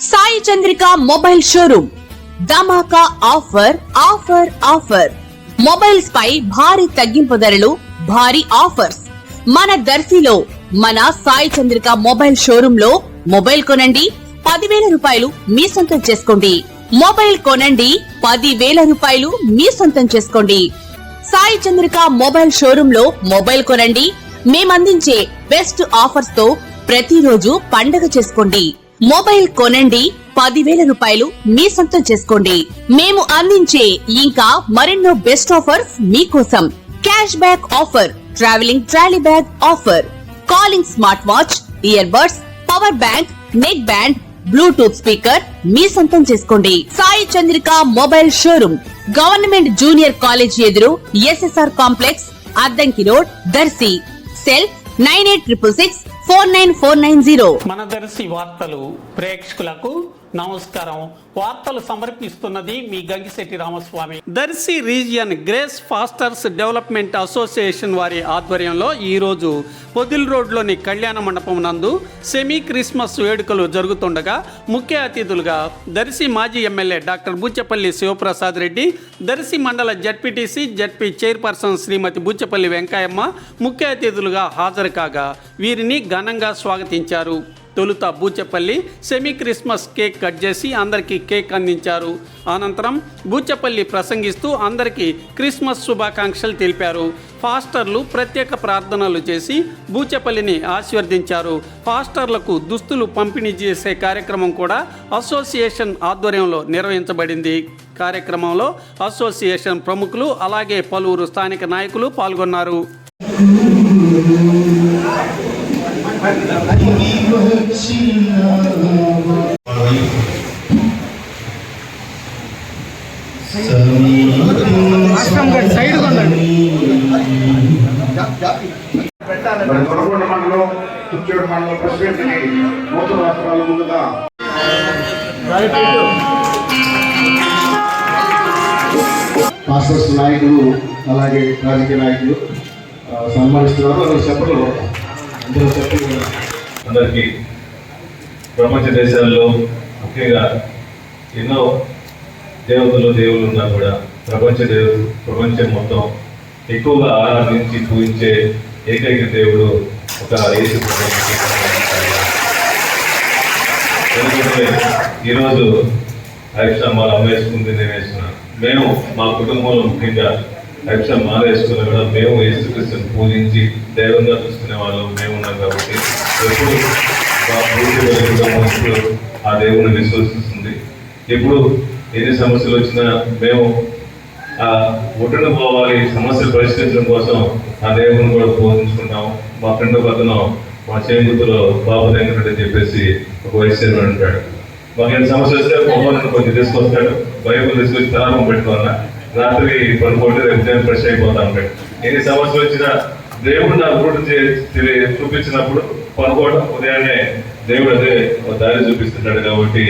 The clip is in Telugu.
సాయి చంద్రిక మొబైల్ షోరూమ్ ధమాకా ఆఫర్ ఆఫర్ ఆఫర్ మొబైల్స్ పై భారీ తగ్గింపు ధరలు, భారీ ఆఫర్స్ మన దర్శిలో మన సాయి చంద్రిక మొబైల్ షోరూమ్ లో మొబైల్ కొనండి 10,000 రూపాయలు మీ సొంతం చేసుకోండి. మొబైల్ కొనండి 10,000 రూపాయలు మీ సొంతం చేసుకోండి. సాయి చంద్రిక మొబైల్ షోరూమ్ లో మొబైల్ కొనండి. మేమందించే బెస్ట్ ఆఫర్స్ తో ప్రతిరోజు పండగ చేసుకోండి. మొబైల్ కొనండి 10,000 రూపాయలు మీ సొంతం చేసుకోండి. మేము అందించే ఇంకా మరెన్నో బెస్ట్ ఆఫర్స్ మీకోసం. Cash back offer, travelling trolley bag offer, calling smart watch, ear buds, power bank, neck band, Bluetooth speaker మీ సొంతం చేసుకోండి. Sai Chandrika mobile showroom government junior college ఎదురు, SSR complex, Addanki road, Darsi. Cell 9866649490. మన దర్శి వార్తలు ప్రేక్షకులకు నమస్కారం. వార్తలు సమర్పిస్తున్నది మీ Gangisetti Ramaswamy. Darsi region grace pastors development association వారి ఆధ్వర్యంలో ఈరోజు పొదిల్ రోడ్లోని కళ్యాణ మండపం నందు సెమీ క్రిస్మస్ వేడుకలు జరుగుతుండగా ముఖ్య అతిథులుగా దర్శి మాజీ ఎమ్మెల్యే డాక్టర్ బూచపల్లి శివప్రసాద్ రెడ్డి, దర్శి మండల జడ్పీటీసీ జడ్పీ చైర్పర్సన్ శ్రీమతి బూచపల్లి వెంకయ్యమ్మ ముఖ్య అతిథులుగా హాజరు కాగా వీరిని ఘనంగా స్వాగతించారు. తొలుత Buchapalli semi Christmas cake cut చేసి అందరికీ కేక్ అందించారు. అనంతరం బూచపల్లి ప్రసంగిస్తూ అందరికీ క్రిస్మస్ శుభాకాంక్షలు తెలిపారు. ఫాస్టర్లు ప్రత్యేక ప్రార్థనలు చేసి బూచపల్లిని ఆశీర్వదించారు. ఫాస్టర్లకు దుస్తులు పంపిణీ చేసే కార్యక్రమం కూడా అసోసియేషన్ ఆధ్వర్యంలో నిర్వహించబడింది. కార్యక్రమంలో అసోసియేషన్ ప్రముఖులు అలాగే పలువురు స్థానిక నాయకులు పాల్గొన్నారు. పాస్టర్స్ నాయకులు అలాగే రాజకీయ నాయకులు సన్మానిస్తున్నారు. అందరికీ ప్రపంచ దేశాల్లో ముఖ్యంగా ఎన్నో దేవుళ్ళు ఉన్నా కూడా ప్రపంచం మొత్తం ఎక్కువగా ఆరాధించి పూజించే ఏకైక దేవుడు ఒక యేసు ప్రభువు. ఎందుకంటే ఈరోజు ఐక్షా మాల అమ్మ వేసుకుంది, నేను వేసుకున్నాను. మేము మా కుటుంబంలో ముఖ్యంగా ఐక్షా మాల వేసుకున్నా కూడా మేము యేసుక్రీస్తుని పూజించి దైవంగా చూసుకునే వాళ్ళు మేము ఉన్నాం. కాబట్టి ఎప్పుడు మా పూర్తి ఆ దేవుని విశ్వసిస్తుంది. ఎప్పుడు ఎన్ని సమస్యలు వచ్చినా మేము ఆ ఒడ్డున పోవాలి, సమస్యలు పరిష్కరించడం కోసం ఆ దేవుని కూడా పూజించుకుంటాం. మా ఫ్రెండ్ పక్కన మా చేంగుతులో బాబు దగ్గర అని చెప్పేసి ఒక వయసు ఉంటాడు. మాకు ఎన్ని సమస్యలు వస్తే మొబైల్ కొంచెం తీసుకొస్తాడు, బైబుల్ తీసుకొచ్చి తరాపం పెట్టుకోవాలా, రాత్రి పడుకోండి, రేపు ఫ్రెష్ అయిపోతా ఉంటాడు. ఎన్ని సమస్యలు వచ్చినా దేవుడు నాకు రూట్ చూపించినప్పుడు పనుకోవడం, ఉదయాన్నే దేవుడు అదే దారి చూపిస్తున్నాడు. కాబట్టి